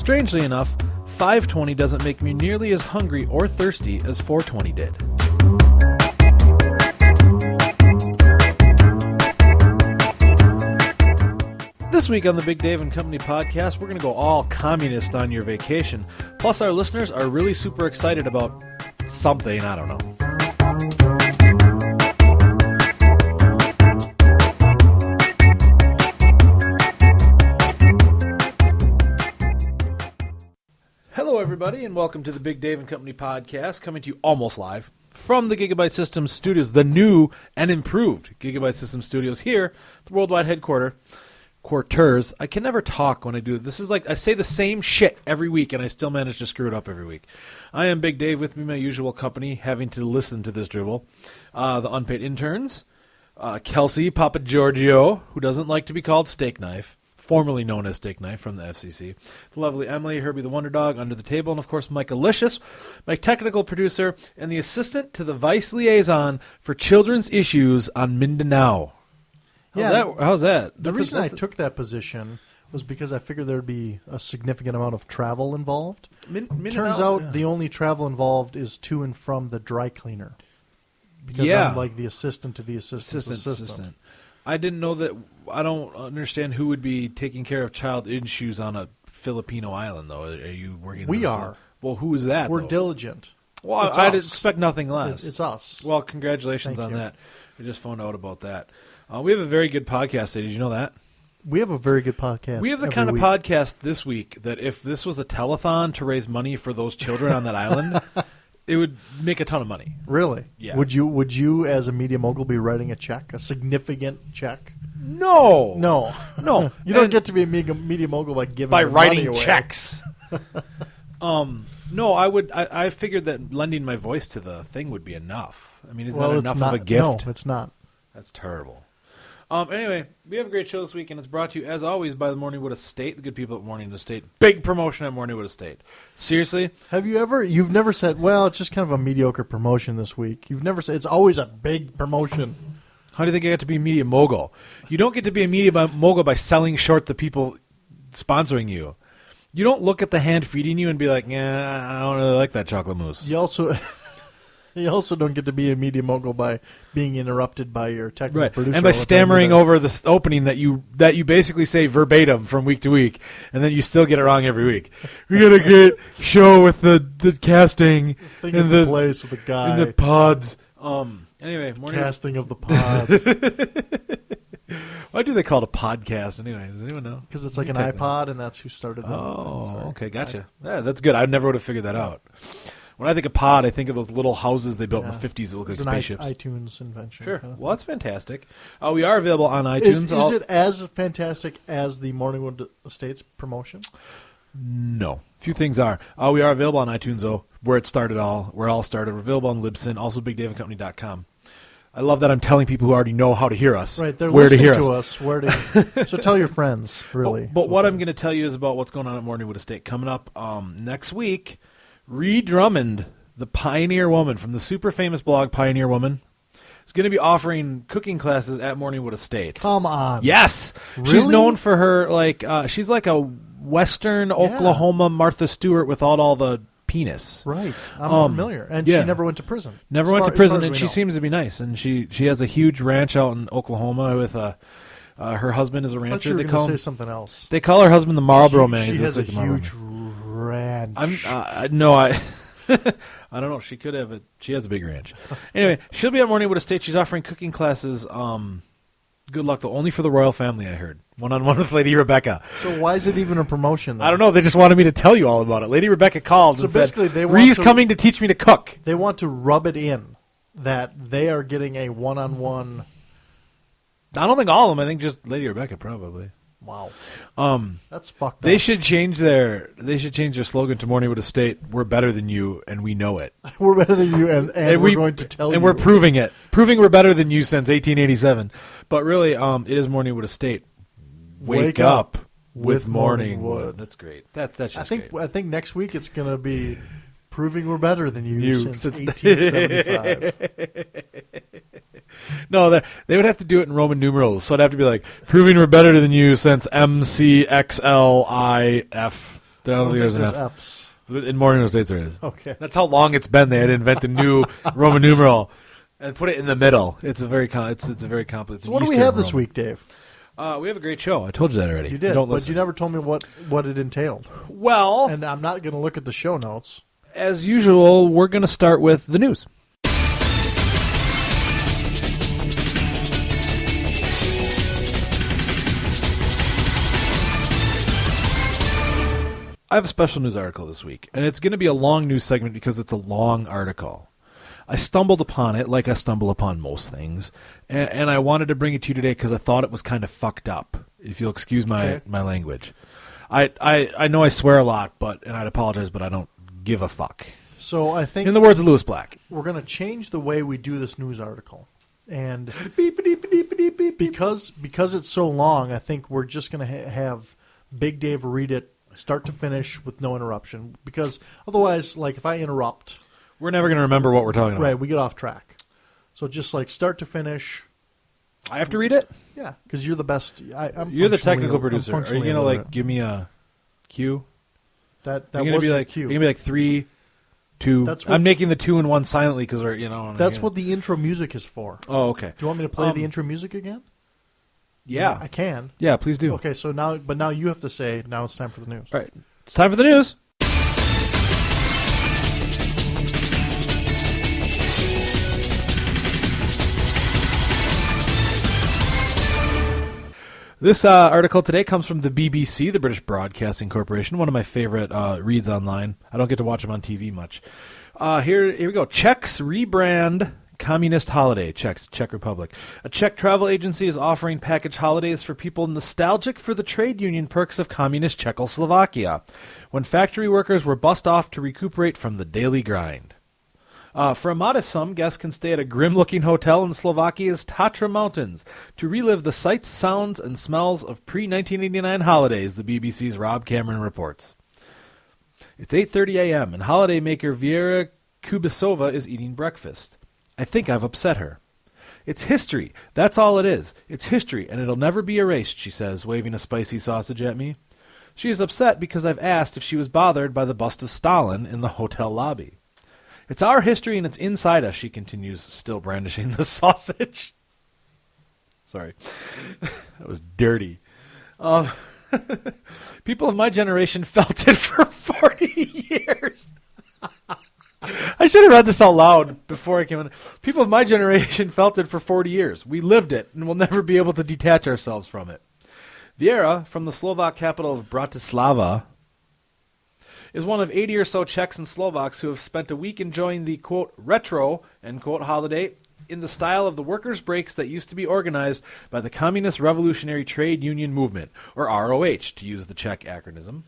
Strangely enough, 5:20 doesn't make me nearly as hungry or thirsty as 4:20 did. This week on the Big Dave and Company podcast, we're going to go all communist on your vacation. Plus, our listeners are really super excited about something, I don't know. Hello, everybody, and welcome to the Big Dave and Company podcast, coming to you almost live from the Gigabyte Systems Studios, the new and improved Gigabyte Systems Studios here, the worldwide headquarters. I can never talk when I do it. This is like I say the same shit every week, and I still manage to screw it up every week. I am Big Dave, with me my usual company, having to listen to this drivel. The unpaid interns, Kelsey, Papa Giorgio, who doesn't like to be called Steak Knife, formerly known as Steak Knife from the FCC. The lovely Emily, Herbie the Wonder Dog, under the table, and of course Mike Alicious, my technical producer, and the assistant to the vice liaison for children's issues on Mindanao. How's that? The reason I took that position was because I figured there would be a significant amount of travel involved. Turns out the only travel involved is to and from the dry cleaner. Because I'm like the assistant to the assistant's assistant. I didn't know that. I don't understand who would be taking care of child issues on a Filipino island, though. Are you working? We are. Well, who is that? We're though? Diligent. Well, I'd expect nothing less. It's us. Well, congratulations on that. I just found out about that. We have a very good podcast today. Did you know that? We have a very good podcast. We have the kind of podcast this week that if this was a telethon to raise money for those children on that island, it would make a ton of money. Really? Yeah. Would you, as a media mogul, be writing a check, a significant check? No. You don't get to be a media mogul by giving by writing money away. checks. No, I would. I figured that lending my voice to the thing would be enough. I mean, is that enough of a gift? No, it's not. That's terrible. Anyway, we have a great show this week, and it's brought to you, as always, by the Morningwood Estate, the good people at Morningwood Estate. Big promotion at Morningwood Estate. Seriously? You've never said, well, it's just kind of a mediocre promotion this week. You've never said, it's always a big promotion. How do you think I get to be a media mogul? You don't get to be a media mogul by selling short the people sponsoring you. You don't look at the hand feeding you and be like, yeah, I don't really like that chocolate mousse. You also don't get to be a media mogul by being interrupted by your technical producer. And by stammering over the opening that you basically say verbatim from week to week, and then you still get it wrong every week. We got a great show with the casting and the place with the guy and the pods. Anyway, casting of the pods. Why do they call it a podcast anyway? Does anyone know? Because it's like an iPod, and that's who started them. Oh, okay, gotcha. Yeah, that's good. I never would have figured that out. When I think of pod, I think of those little houses they built in the 50s that look like spaceships. It's an iTunes invention. Sure. Kind of well, that's fantastic. We are available on iTunes. Is it as fantastic as the Morningwood Estates promotion? No. Few things are. We are available on iTunes, though, where it all started. We're available on Libsyn, also BigDaveandCompany.com. I love that I'm telling people who already know how to hear us. Right, they're where listening to hear us. So tell your friends, really. But what I'm going to tell you is about what's going on at Morningwood Estate. Coming up next week, Ree Drummond, the Pioneer Woman from the super famous blog Pioneer Woman, is going to be offering cooking classes at Morningwood Estate. Come on. Yes. Really? She's known for her, she's like a Western Oklahoma Martha Stewart without all the penis. Right. I'm familiar. And she never went to prison. Never went to prison, and she seems to be nice. And she has a huge ranch out in Oklahoma with her husband is a rancher. I thought you were going to say something else. They call her husband the Marlboro Man. She has a huge ranch. I don't know. She could have it. She has a big ranch. Anyway, she'll be at Morningwood Estate. She's offering cooking classes. Good luck, though. Only for the royal family, I heard. One-on-one with Lady Rebecca. So why is it even a promotion, then? I don't know. They just wanted me to tell you all about it. Lady Rebecca called and said, Ree's coming to teach me to cook. They want to rub it in that they are getting a one-on-one. I don't think all of them. I think just Lady Rebecca, probably. Wow. That's fucked up. They should change their slogan to Morningwood Estate. We're better than you, and we know it. We're better than you, and we're going to tell you. And we're proving it. Proving we're better than you since 1887. But really, it is Morningwood Estate. Wake up with Morningwood. That's great. That's just great. I think next week it's going to be proving we're better than you since 1875. No, they would have to do it in Roman numerals. So it'd have to be like, proving we're better than you since MCXLIF. I don't think there's an F. F's. In more United States there is. Okay. That's how long it's been. They had to invent a new Roman numeral and put it in the middle. It's a very complex. So what do we have this week, Dave? We have a great show. I told you that already. You did, Don't but listen. you never told me what it entailed. Well, and I'm not going to look at the show notes. As usual, we're going to start with the news. I have a special news article this week, and it's going to be a long news segment because it's a long article. I stumbled upon it like I stumble upon most things, and I wanted to bring it to you today because I thought it was kind of fucked up, if you'll excuse my language. I know I swear a lot, and I'd apologize, but I don't give a fuck. So I think, in the words of Lewis Black, we're going to change the way we do this news article. And because it's so long, I think we're just going to have Big Dave read it start to finish with no interruption. Because otherwise, like if I interrupt, we're never going to remember what we're talking about. Right, we get off track. So just like start to finish. I have to read it? Yeah, because you're the best. You're the technical producer. Are you going to like give me a cue? That was the cue. You're going to be like 3, 2. I'm making the 2 and 1 silently because we're, That's what the intro music is for. Oh, okay. Do you want me to play the intro music again? Yeah. I can. Yeah, please do. Okay, so now you have to say, now it's time for the news. All right. It's time for the news. This article today comes from the BBC, the British Broadcasting Corporation, one of my favorite reads online. I don't get to watch them on TV much. Here we go. Czechs rebrand Communist Holiday, Czech Republic. A Czech travel agency is offering package holidays for people nostalgic for the trade union perks of communist Czechoslovakia, when factory workers were bussed off to recuperate from the daily grind. For a modest sum, guests can stay at a grim-looking hotel in Slovakia's Tatra Mountains to relive the sights, sounds, and smells of pre-1989 holidays, the BBC's Rob Cameron reports. It's 8:30 a.m., and holiday maker Viera Kubisova is eating breakfast. I think I've upset her. It's history. That's all it is. It's history, and it'll never be erased, she says, waving a spicy sausage at me. She is upset because I've asked if she was bothered by the bust of Stalin in the hotel lobby. It's our history and it's inside us, she continues, still brandishing the sausage. Sorry. That was dirty. People of my generation felt it for 40 years. I should have read this out loud before I came in. People of my generation felt it for 40 years. We lived it and will never be able to detach ourselves from it. Viera, from the Slovak capital of Bratislava, is one of 80 or so Czechs and Slovaks who have spent a week enjoying the, quote, retro, end quote, holiday in the style of the workers' breaks that used to be organized by the Communist Revolutionary Trade Union Movement, or ROH, to use the Czech acronym.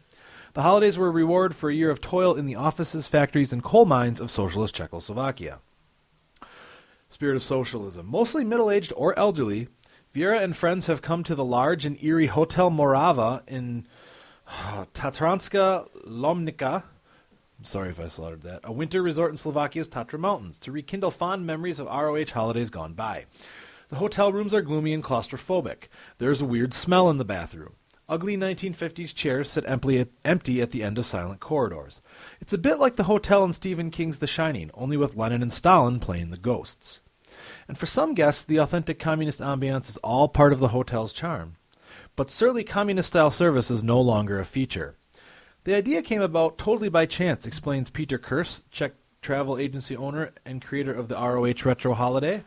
The holidays were a reward for a year of toil in the offices, factories, and coal mines of socialist Czechoslovakia. Spirit of socialism. Mostly middle-aged or elderly, Viera and friends have come to the large and eerie Hotel Morava in Tatranska Lomnica, I'm sorry if I slaughtered that, a winter resort in Slovakia's Tatra Mountains, to rekindle fond memories of ROH holidays gone by. The hotel rooms are gloomy and claustrophobic. There's a weird smell in the bathroom. Ugly 1950s chairs sit empty at the end of silent corridors. It's a bit like the hotel in Stephen King's The Shining, only with Lenin and Stalin playing the ghosts. And for some guests, the authentic communist ambiance is all part of the hotel's charm. But surly communist-style service is no longer a feature. The idea came about totally by chance, explains Peter Kurs, Czech travel agency owner and creator of the ROH Retro Holiday.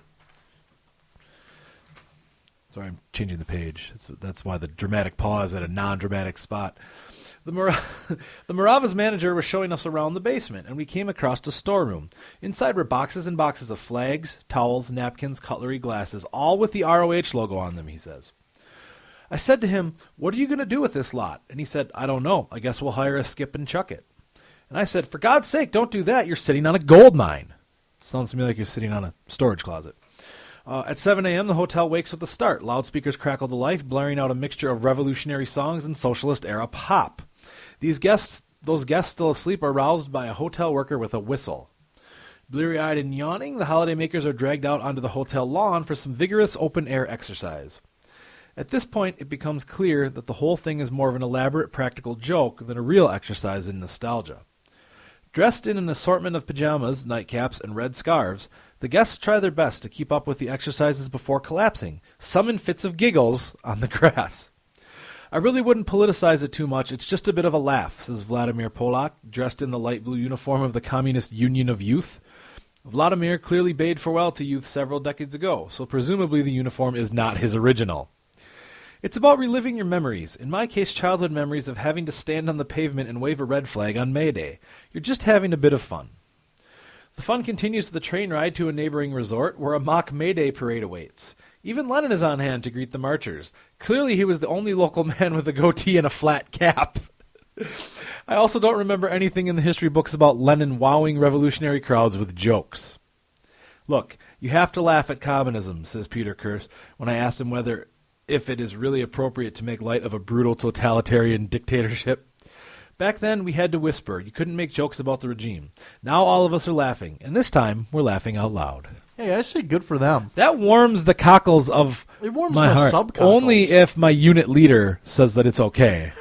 Sorry, I'm changing the page. That's why the dramatic pause at a non-dramatic spot. The Morava's manager was showing us around the basement, and we came across a storeroom. Inside were boxes and boxes of flags, towels, napkins, cutlery, glasses, all with the ROH logo on them, he says. I said to him, "What are you going to do with this lot?" And he said, "I don't know. I guess we'll hire a skip and chuck it." And I said, "For God's sake, don't do that. You're sitting on a gold mine." Sounds to me like you're sitting on a storage closet. At 7 a.m., the hotel wakes with a start. Loudspeakers crackle to life, blaring out a mixture of revolutionary songs and socialist-era pop. Those guests still asleep are roused by a hotel worker with a whistle. Bleary-eyed and yawning, the holiday makers are dragged out onto the hotel lawn for some vigorous open-air exercise. At this point, it becomes clear that the whole thing is more of an elaborate practical joke than a real exercise in nostalgia. Dressed in an assortment of pajamas, nightcaps, and red scarves, the guests try their best to keep up with the exercises before collapsing, some in fits of giggles, on the grass. I really wouldn't politicize it too much. It's just a bit of a laugh, says Vladimir Polak, dressed in the light blue uniform of the Communist Union of Youth. Vladimir clearly bade farewell to youth several decades ago, so presumably the uniform is not his original. It's about reliving your memories, in my case childhood memories of having to stand on the pavement and wave a red flag on May Day. You're just having a bit of fun. The fun continues with the train ride to a neighboring resort where a mock May Day parade awaits. Even Lenin is on hand to greet the marchers. Clearly he was the only local man with a goatee and a flat cap. I also don't remember anything in the history books about Lenin wowing revolutionary crowds with jokes. Look, you have to laugh at communism, says Peter Kurz, when I asked him if it is really appropriate to make light of a brutal totalitarian dictatorship. Back then, we had to whisper. You couldn't make jokes about the regime. Now all of us are laughing, and this time, we're laughing out loud. Hey, I say good for them. That warms the cockles of it warms my heart. Subcockles. Only if my unit leader says that it's okay.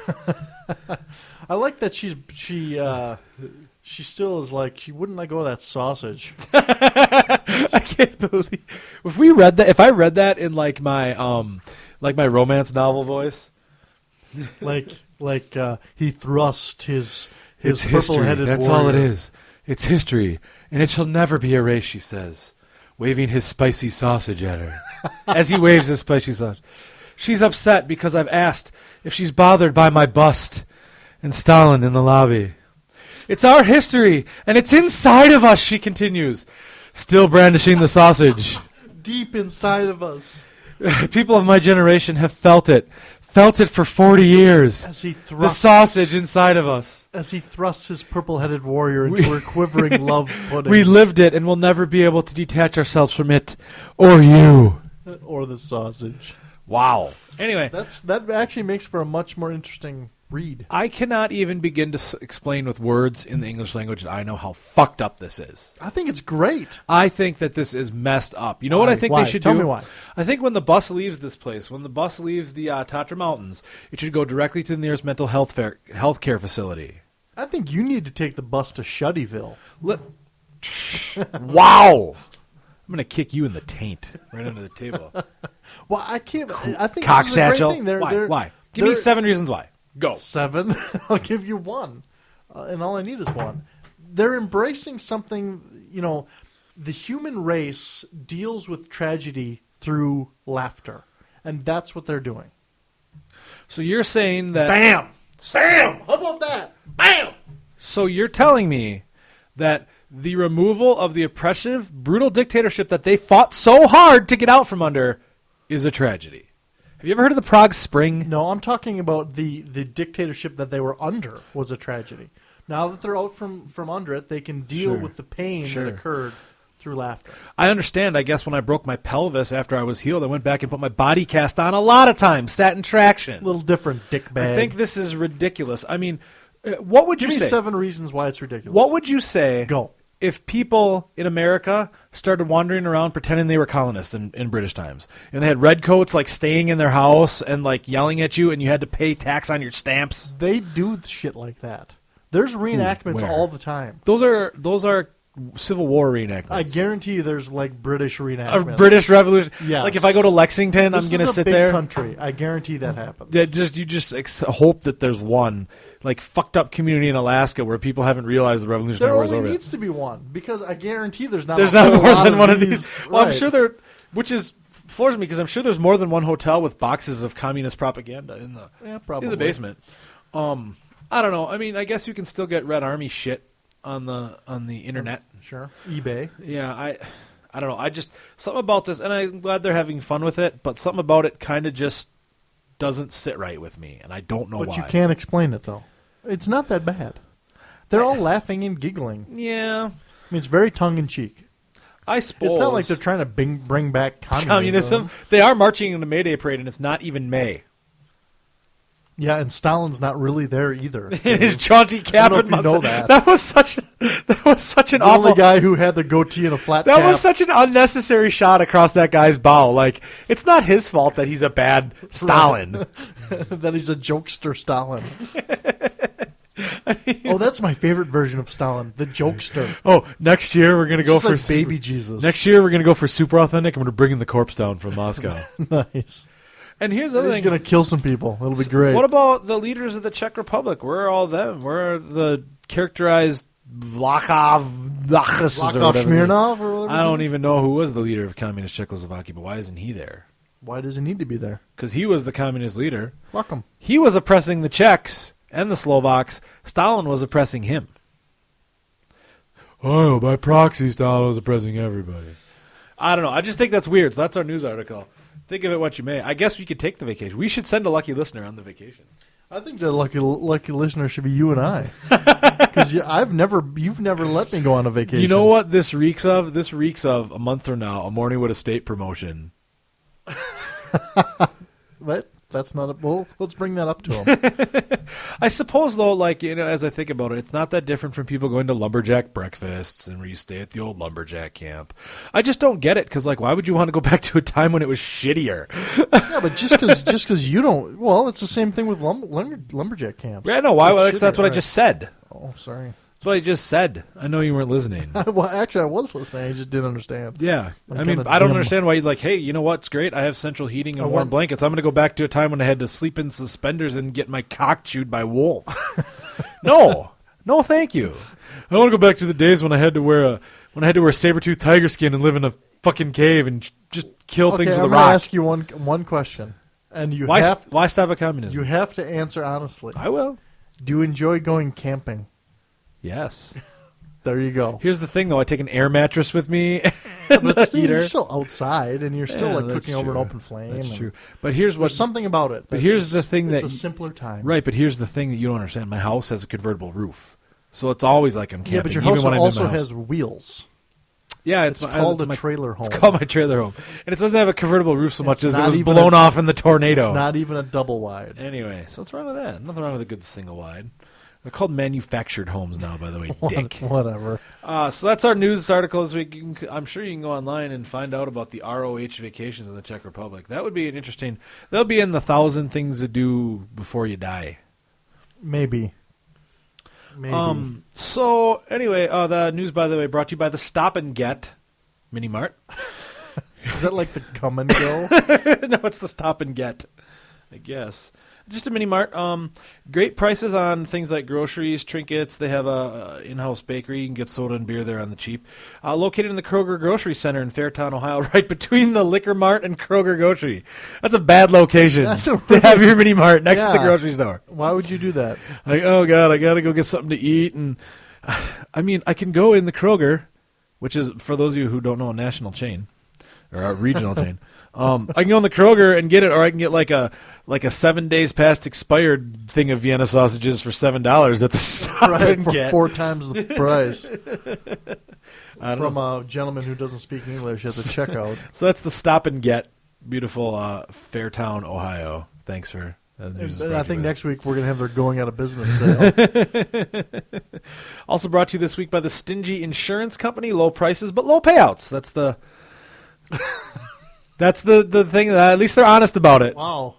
I like that she still is like, she wouldn't let go of that sausage. I can't believe if I read that in like my romance novel voice. He thrust his it's purple-headed history. That's warrior. all it is. It's history, and it shall never be erased, she says, waving his spicy sausage at her. As he waves his spicy sausage. She's upset because I've asked if she's bothered by my bust and Stalin in the lobby. It's our history, and it's inside of us, she continues, still brandishing the sausage. Deep inside of us. People of my generation have felt it for 40 years. As he thrusts the sausage inside of us. As he thrusts his purple-headed warrior into her quivering love pudding. We lived it, and we'll never be able to detach ourselves from it, or you. Or the sausage. Wow. Anyway. That actually makes for a much more interesting read. I cannot even begin to explain with words in the English language that I know how fucked up this is. I think it's great. I think that this is messed up. You know what I think they should do? Tell me why. I think when the bus leaves this place, when the bus leaves the Tatra Mountains, it should go directly to the nearest mental health care facility. I think you need to take the bus to Shuddyville. Wow! I'm going to kick you in the taint right under the table. Well, I can't. I think cock this is a great satchel. thing. Why? Give me 7 reasons why. Go. 7. I'll give you 1. And all I need is 1. They're embracing something, the human race deals with tragedy through laughter. And that's what they're doing. So you're saying that... Bam! Sam! How about that? Bam! So you're telling me that the removal of the oppressive, brutal dictatorship that they fought so hard to get out from under is a tragedy. Have you ever heard of the Prague Spring? No, I'm talking about the dictatorship that they were under was a tragedy. Now that they're out from under it, they can deal with the pain that occurred through laughter. I understand. I guess when I broke my pelvis after I was healed, I went back and put my body cast on a lot of times, sat in traction. A little different, dick bag. I think this is ridiculous. I mean, what would you say? Give me 7 reasons why it's ridiculous. What would you say? Go. If people in America started wandering around pretending they were colonists in British times, and they had red coats like staying in their house and like yelling at you, and you had to pay tax on your stamps. They do shit like that. There's reenactments all the time. Those are Civil War reenactments. I guarantee you there's like British reenactments. A British Revolution. Yes. Like if I go to Lexington, I'm going to sit there. This is a big country. I guarantee that happens. You just hope that there's one like fucked up community in Alaska where people haven't realized the Revolutionary War is over. There only needs to be one because I guarantee there's not more than one of these. Well, right. I'm sure floors me because I'm sure there's more than one hotel with boxes of communist propaganda in the basement. I don't know. I mean, I guess you can still get Red Army shit on the internet. Sure. eBay. Yeah, I don't know. I just something about this, and I'm glad they're having fun with it, but something about it kind of just doesn't sit right with me, and I don't know why. But you can't explain it though. It's not that bad. They're all laughing and giggling. Yeah. I mean, it's very tongue in cheek. I suppose. It's not like they're trying to bring back communism. They are marching in the May Day parade, and it's not even May. Yeah, and Stalin's not really there either. In his jaunty cap. I don't know if you know that. That was such an The awful only guy who had the goatee and a flat That cap. was such an unnecessary shot across that guy's bow. Like, it's not his fault that he's a bad Stalin. That he's a jokester Stalin. Oh, that's my favorite version of Stalin, the jokester. Oh, next year we're gonna go Just for like baby Jesus. Next year we're gonna go for super authentic. I'm gonna bring the corpse down from Moscow. Nice. And here's the other He's thing. going to kill some people. It'll be great. What about the leaders of the Czech Republic? Where are all them? Where are the characterized Smirnov or whatever? I don't even know who was the leader of communist Czechoslovakia, but why isn't he there? Why does he need to be there? Because he was the communist leader. Fuck him. He was oppressing the Czechs and the Slovaks. Stalin was oppressing him. Oh, by proxy, Stalin was oppressing everybody. I don't know. I just think that's weird. So that's our news article. Think of it what you may. I guess we could take the vacation. We should send a lucky listener on the vacation. I think the lucky listener should be you and I. Because you've never let me go on a vacation. You know what this reeks of? This reeks of a month from now, a Morning with a State promotion. But that's not a... Well, let's bring that up to him. I suppose, though, like, you know, as I think about it, it's not that different from people going to lumberjack breakfasts and where you stay at the old lumberjack camp. I just don't get it, because, like, why would you want to go back to a time when it was shittier? Yeah, but just because you don't... Well, it's the same thing with lumberjack camps. Yeah, no, why? Because that's what I just said. Oh, sorry. That's what I just said. I know you weren't listening. Well, actually, I was listening. I just didn't understand. Yeah. I'm I mean, kinda I don't dim. understand why you'd like, hey, you know what? It's great. I have central heating and I warm want- blankets. I'm going to go back to a time when I had to sleep in suspenders and get my cock chewed by wolves. No. No, thank you. I want to go back to the days when I had to wear saber-toothed tiger skin and live in a fucking cave and just kill things with a I'm rock. going to ask you one question. And Why stop at communism? you have to answer honestly. I will. Do you enjoy going camping? Yes. There you go. Here's the thing, though. I take an air mattress with me. But still, heater. you're still outside, and you're still Yeah, like that's cooking over an true. open flame. That's and true. But here's There's something about it. But that's here's just- the thing it's that a simpler time. Right, but here's the thing that you don't understand. My house has a convertible roof, so it's always like I'm camping. Yeah, but your even house when I'm in also my house. has wheels. Yeah, It's called a trailer home. It's called my trailer home, and it doesn't have a convertible roof so much It's as it not was even blown a- off in the tornado. It's not even a double wide. Anyway, so what's wrong with that? Nothing wrong with a good single wide. They're called manufactured homes now, by the way. Dick. Whatever. So that's our news article this week. I'm sure you can go online and find out about the ROH vacations in the Czech Republic. That would be an interesting. They'll be in the 1,000 things to do before you die. Maybe. So anyway, the news, by the way, brought to you by the Stop and Get Mini Mart. Is that like the come and go? No, it's the Stop and Get, I guess. Just a mini mart. Great prices on things like groceries, trinkets. They have a in-house bakery. You can get soda and beer there on the cheap. Located in the Kroger Grocery Center in Fairtown, Ohio, right between the Liquor Mart and Kroger Grocery. That's a bad location to have your mini mart next to the grocery store. Why would you do that? Like, oh God, I gotta go get something to eat, and I mean, I can go in the Kroger, which is, for those of you who don't know, a national chain or a regional chain. I can go in the Kroger and get it, or I can get like a 7 days past expired thing of Vienna sausages for $7 at the Stop Right, and for Get. 4 times the price. From a gentleman who doesn't speak English at the checkout. So that's the Stop and Get, beautiful Fairtown, Ohio. Thanks for. And I think next week we're going to have their going out of business sale. Also brought to you this week by the Stingy Insurance Company. Low prices, but low payouts. That's the thing. That, at least they're honest about it. Wow.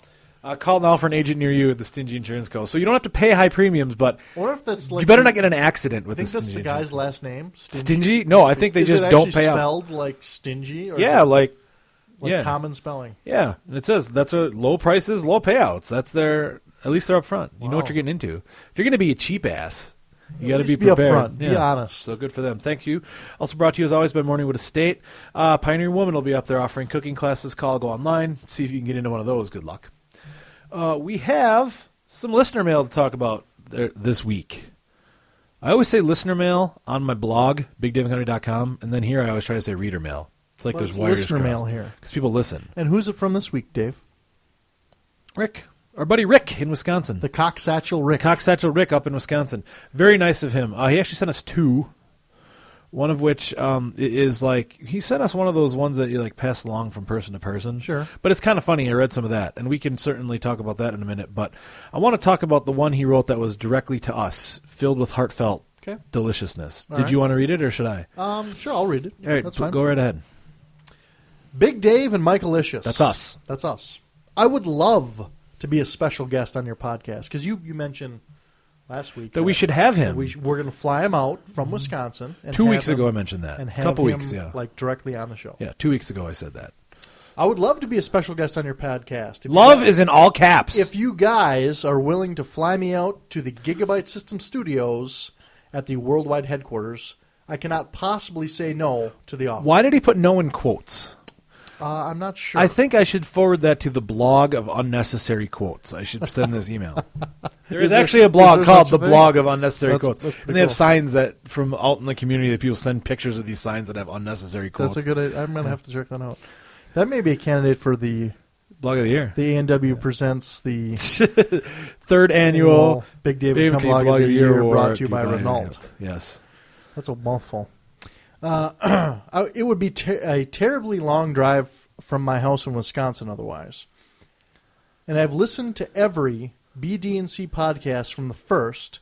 Call now for an agent near you at the Stingy Insurance Co. So you don't have to pay high premiums, but I wonder if that's like you better not get in an accident with I the think Stingy that's the guy's Insurance last name. Co. Stingy? No, I think they Is just it don't actually pay out. spelled like stingy? Or is Yeah, it like common spelling. Yeah, and it says that's a low prices, low payouts. That's their, at least they're up front. You know what Wow. you're getting into. If you're going to be a cheap ass, you got to least be be prepared. upfront. Be honest. So good for them. Thank you. Also brought to you as always by Morning with a State. Pioneer Woman will be up there offering cooking classes. Go online. See if you can get into one of those. Good luck. We have some listener mail to talk about this week. I always say listener mail on my blog, bigdaveandcounty.com, and then here I always try to say reader mail. It's like there's wires listener mail here. because people listen. And who's it from this week, Dave? Rick. Our buddy Rick in Wisconsin. The Cocksatchel Rick. Cocksatchel Rick up in Wisconsin. Very nice of him. He actually sent us 2. One of which is like, he sent us one of those ones that you like pass along from person to person. Sure. But it's kind of funny. I read some of that, and we can certainly talk about that in a minute. But I want to talk about the one he wrote that was directly to us, filled with heartfelt deliciousness. Did you want to read it, or should I? Sure, I'll read it. All right, that's fine. Go right ahead. Big Dave and Michaelicious. That's us. That's us. I would love to be a special guest on your podcast, because you mentioned last week that we should have him. We're going to fly him out from Wisconsin. And 2 weeks ago I mentioned that. And a couple weeks, yeah. Like directly on the show. Yeah, 2 weeks ago I said that. I would love to be a special guest on your podcast. Love is in all caps. If you guys are willing to fly me out to the Gigabyte System Studios at the worldwide headquarters, I cannot possibly say no to the offer. Why did he put no in quotes? I'm not sure. I think I should forward that to the blog of unnecessary quotes. I should send this email. There is actually a blog called the blog of unnecessary quotes. And they have signs that from out in the community that people send pictures of these signs that have unnecessary quotes. That's a good idea. I'm going to have to check that out. That may be a candidate for the blog of the year. The A&W presents the third annual Big David Blog of the Year brought to you by Renault. Yes. That's a mouthful. It would be a terribly long drive from my house in Wisconsin otherwise. And I've listened to every BD&C podcast from the first.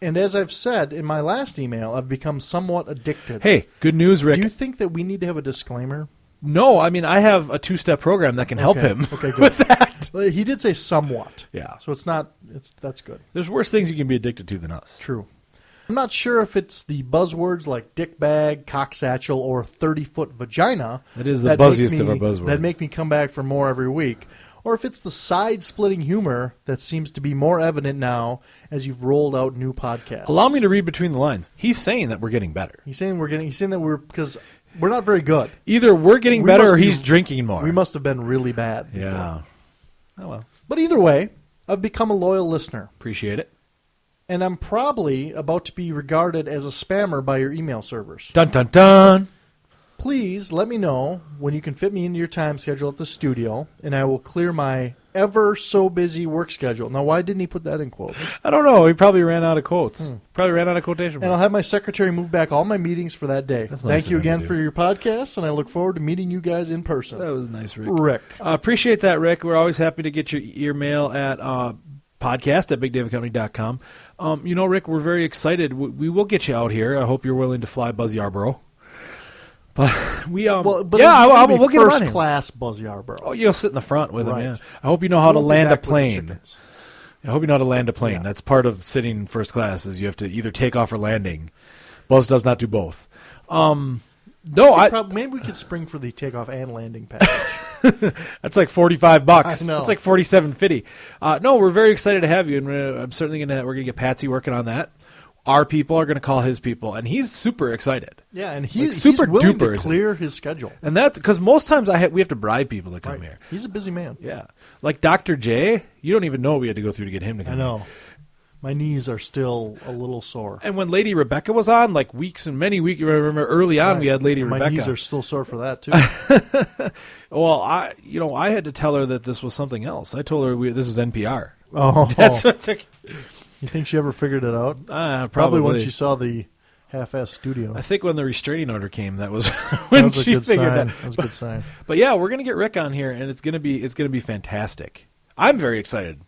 And as I've said in my last email, I've become somewhat addicted. Hey, good news, Rick. Do you think that we need to have a disclaimer? No, I mean, I have a 2-step program that can help him with that. Well, he did say somewhat. Yeah. So it's not, that's good. There's worse things you can be addicted to than us. True. I'm not sure if it's the buzzwords like dick bag, cock satchel, or 30-foot vagina. That is the buzziest of our buzzwords. That make me come back for more every week. Or if it's the side-splitting humor that seems to be more evident now as you've rolled out new podcasts. Allow me to read between the lines. He's saying that we're getting better. He's saying that we're because we're not very good. Either we're getting better or he's drinking more. We must have been really bad before. Yeah. Oh, well. But either way, I've become a loyal listener. Appreciate it. And I'm probably about to be regarded as a spammer by your email servers. Dun, dun, dun. Please let me know when you can fit me into your time schedule at the studio, and I will clear my ever-so-busy work schedule. Now, why didn't he put that in quotes? I don't know. He probably ran out of quotes. Probably ran out of quotation marks. And I'll have my secretary move back all my meetings for that day. That's Thank you again for your podcast, and I look forward to meeting you guys in person. That was nice, Rick. Rick. Appreciate that, Rick. We're always happy to get your mail at podcast at bigdavidcompany.com. Rick, we're very excited. We will get you out here. I hope you're willing to fly Buzz Yarborough. But we'll get first class Buzz Yarborough. Oh, you'll sit in the front with him. Yeah. I hope you know how to land a plane. I hope you know how to land a plane. Yeah. That's part of sitting first class. Is you have to either take off or landing. Buzz does not do both. Maybe we could spring for the takeoff and landing package. That's like $45. I know. That's like $47.50. No, we're very excited to have you, and I'm certainly we're gonna get Patsy working on that. Our people are going to call his people, and he's super excited. Yeah, and he's super willing duper to clear his schedule. And that's because most times we have to bribe people to come here. He's a busy man. Yeah, like Dr. J. You don't even know what we had to go through to get him to come. I know. Here. My knees are still a little sore. And when Lady Rebecca was on, like many weeks, I remember early on we had Lady Rebecca. My knees are still sore for that too. Well, I had to tell her that this was something else. I told her this was NPR. Oh, that's what took. You think she ever figured it out? Probably when she saw the half-ass studio. I think when the restraining order came, that was when she figured it out. That was a good sign. But yeah, we're gonna get Rick on here, and it's gonna be fantastic. I'm very excited.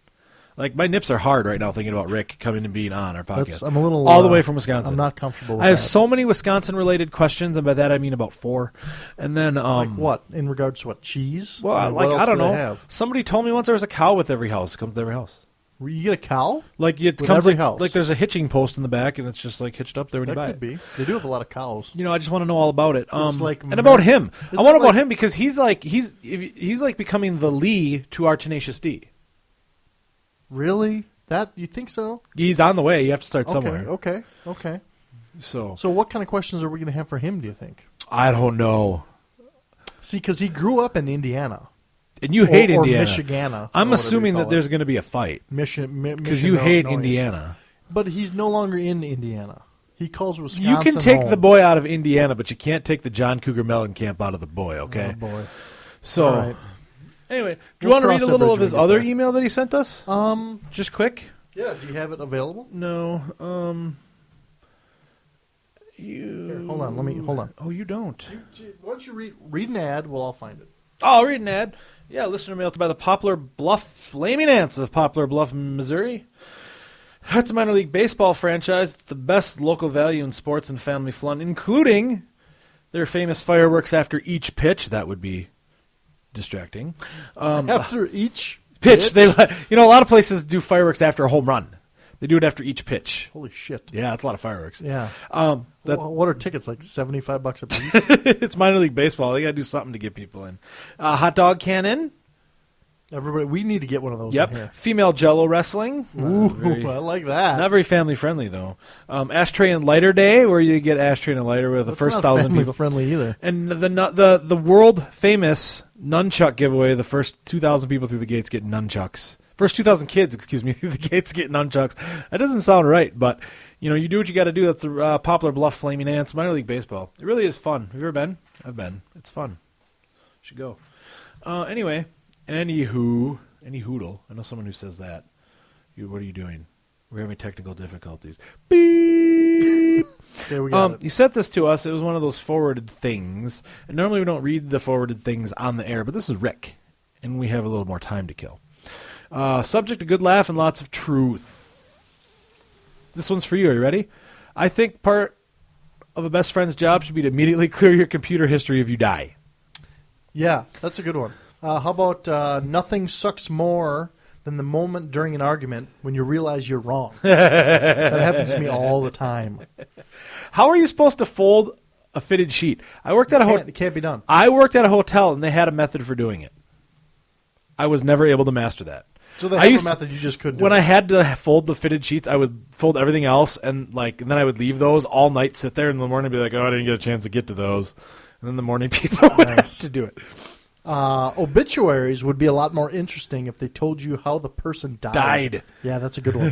Like my nips are hard right now thinking about Rick coming and being on our podcast. I'm a little all the way from Wisconsin. I'm not comfortable with I have that. so many Wisconsin-related questions, and by that I mean about 4. And then like what? In regards to what? Cheese? Well, I don't know. Somebody told me once there was a cow with every house. It comes with every house. You get a cow? Like it with comes every like, house. Like there's a hitching post in the back, and it's just like hitched up there when you buy it. That could be. They do have a lot of cows. I just want to know all about it. And about him. I want about him because he's like becoming the Lee to our Tenacious D. Really? That you think so? He's on the way. You have to start somewhere. Okay. So what kind of questions are we going to have for him? Do you think? I don't know. See, because he grew up in Indiana. And you hate Indiana. Or Michigana. I'm assuming that there's going to be a fight. Because you hate Indiana. But he's no longer in Indiana. He calls Wisconsin You can take home. the boy out of Indiana, but you can't take the John Cougar Mellencamp out of the boy, okay? Oh, boy. So, all right. Anyway, do you want to read a little of his other email that he sent us? Just quick? Yeah, do you have it available? No. Here, hold on. Oh, you don't. Why don't you read an ad? Well, I'll find it. Oh, I'll read an ad. Yeah, listener mail to by the Poplar Bluff Flaming Ants of Poplar Bluff, Missouri. That's a minor league baseball franchise. It's the best local value in sports and family fun, including their famous fireworks after each pitch. That would be distracting. After each pitch? They, a lot of places do fireworks after a home run. They do it after each pitch. Holy shit. Yeah, that's a lot of fireworks. Yeah. What are tickets, like $75 a piece? It's minor league baseball. They got to do something to get people in. Hot dog cannon. Everybody, we need to get one of those. Yep. In here. Female Jello wrestling. Ooh, I like that. Not very family friendly though. Ashtray and lighter day, where you get ashtray and a lighter with the first 1,000 people. Friendly either. And the world famous nunchuck giveaway. The first 2,000 people through the gates get nunchucks. First 2,000 kids, through the gates get nunchucks. That doesn't sound right, but you do what you got to do at the Poplar Bluff Flaming Ants minor league baseball. It really is fun. Have you ever been? I've been. It's fun. Should go. Anyway, any hoodle. I know someone who says that. What are you doing? We're having technical difficulties. Beep. Okay, we got it. You sent this to us. It was one of those forwarded things. And normally we don't read the forwarded things on the air, but this is Rick, and we have a little more time to kill. Subject, a good laugh and lots of truth. This one's for you. Are you ready? I think part of a best friend's job should be to immediately clear your computer history if you die. Yeah, that's a good one. How about nothing sucks more than the moment during an argument when you realize you're wrong? That happens to me all the time. How are you supposed to fold a fitted sheet? It can't be done. I worked at a hotel, and they had a method for doing it. I was never able to master that. So they have a method you just couldn't do. When I had to fold the fitted sheets, I would fold everything else, and then I would leave those all night, sit there, and in the morning be like, oh, I didn't get a chance to get to those. And then the morning people would have to do it. Obituaries would be a lot more interesting if they told you how the person died. Yeah, that's a good one.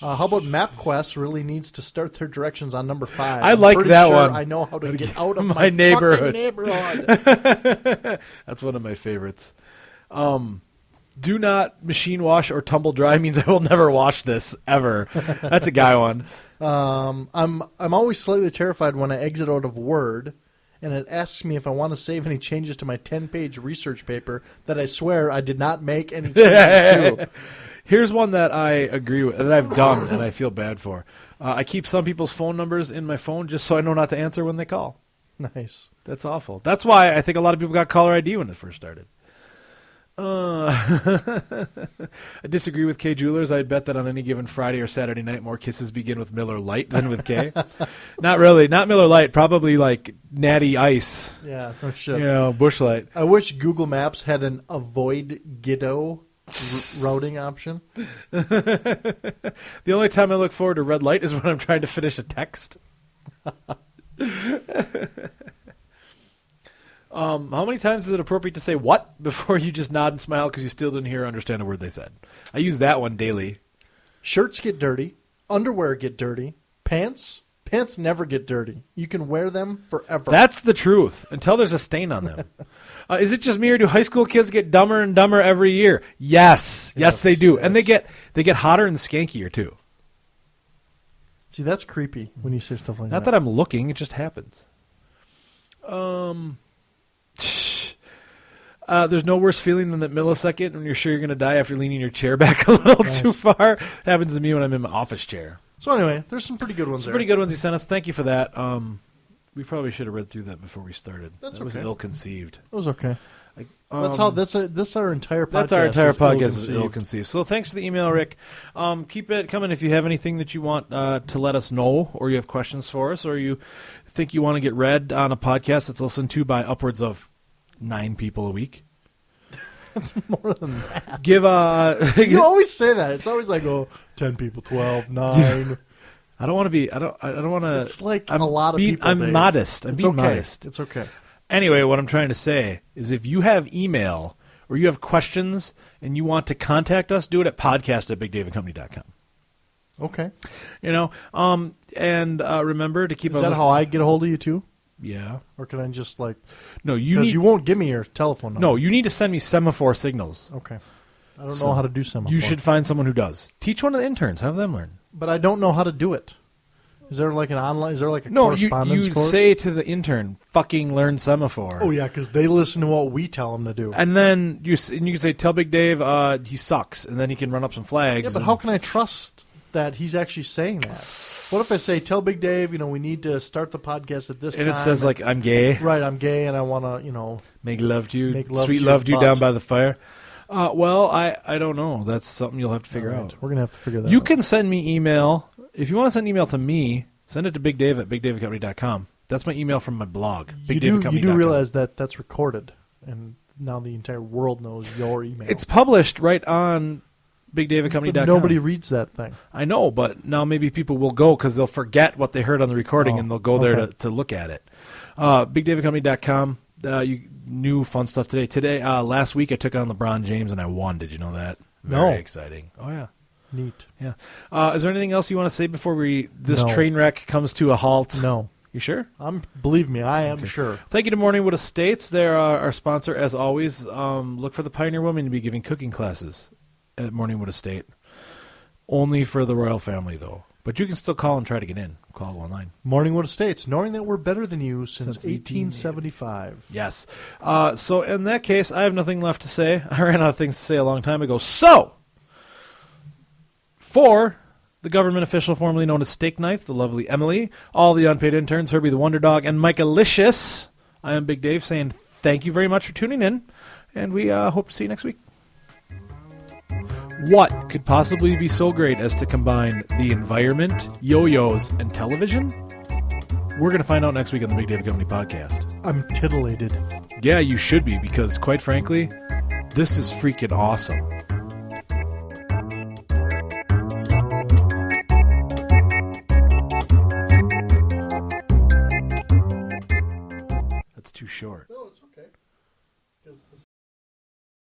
How about MapQuest really needs to start their directions on number 5? I like that one. I know how to get out of my neighborhood. neighborhood. That's one of my favorites. Do not machine wash or tumble dry means I will never wash this ever. That's a guy one. I'm always slightly terrified when I exit out of Word and it asks me if I want to save any changes to my 10-page research paper that I swear I did not make any changes to. Here's one that I agree with, that I've done, and I feel bad for. I keep some people's phone numbers in my phone just so I know not to answer when they call. Nice. That's awful. That's why I think a lot of people got caller ID when it first started. I disagree with K Jewelers. I'd bet that on any given Friday or Saturday night, more kisses begin with Miller Lite than with K. Not really. Not Miller Lite. Probably like Natty Ice. Yeah, no shit. Bush Light. I wish Google Maps had an avoid Giddo routing option. The only time I look forward to red light is when I'm trying to finish a text. How many times is it appropriate to say what before you just nod and smile because you still didn't hear or understand a word they said? I use that one daily. Shirts get dirty. Underwear get dirty. Pants never get dirty. You can wear them forever. That's the truth until there's a stain on them. Is it just me or do high school kids get dumber and dumber every year? Yes, they do. Yes. And they get hotter and skankier too. See, that's creepy when you say stuff like that. Not that I'm looking, it just happens. There's no worse feeling than that millisecond when you're sure you're going to die after leaning your chair back a little too far. It happens to me when I'm in my office chair. So anyway, there's some pretty good ones there. Pretty good ones you sent us. Thank you for that. We probably should have read through that before we started. That was ill-conceived. It was okay. That's our entire podcast. That's our entire podcast is ill-conceived. So thanks for the email, Rick. Keep it coming if you have anything that you want to let us know, or you have questions for us, or you think you want to get read on a podcast that's listened to by upwards of 9 people a week. That's more than that. You always say that. It's always like, 10 people, 12, 9. I don't want to be. I don't want to. It's like a lot of people. I'm modest. I'm being modest. It's okay. Anyway, what I'm trying to say is if you have email or you have questions and you want to contact us, do it at podcast@bigdaveandcompany.com. Okay. And remember to keep. Is that how I get a hold of you too? Yeah. Or can I just No, you won't give me your telephone number. No, you need to send me semaphore signals. Okay. I don't know how to do semaphore. You should find someone who does. Teach one of the interns. Have them learn. But I don't know how to do it. Is there like an online? Is there like a No, correspondence you course? say to the intern, "Fucking learn semaphore." Oh yeah, because they listen to what we tell them to do. And then you can say, "Tell Big Dave he sucks," and then he can run up some flags. Yeah, but how can I trust that he's actually saying that? What if I say, "Tell Big Dave, we need to start the podcast at this time," and it says like, "I'm gay." Right, I'm gay, and I want to, make love to you, sweet love to you butt. down by the fire. Well, I don't know. That's something you'll have to figure out. We're gonna have to figure that out. You can send me email if you want to send an email to me. Send it to BigDave at BigDaveCompany.com. That's my email from my blog. You do realize that that's recorded, and now the entire world knows your email. It's published right on BigDaveCompany.com. But nobody reads that thing. I know, but now maybe people will go because they'll forget what they heard on the recording, and they'll go there to look at it. BigDaveCompany.com. New fun stuff today. Last week I took on LeBron James and I won. Did you know that? Very exciting. Oh yeah. Neat. Yeah. Is there anything else you want to say before this train wreck comes to a halt? No. You sure? Believe me, I am sure. Thank you to Morningwood Estates. They're our sponsor as always. Look for the Pioneer Woman to be giving cooking classes at Morningwood Estate. Only for the royal family, though. But you can still call and try to get in. Call online. Morningwood Estates, knowing that we're better than you since 1875. Yes. So in that case, I have nothing left to say. I ran out of things to say a long time ago. So, for the government official formerly known as Steak Knife, the lovely Emily, all the unpaid interns, Herbie the Wonder Dog, and Mike Alicious, I am Big Dave saying thank you very much for tuning in, and we hope to see you next week. What could possibly be so great as to combine the environment, yo-yos, and television? We're going to find out next week on the Big Dave Company podcast. I'm titillated. Yeah, you should be, because quite frankly, this is freaking awesome. That's too short.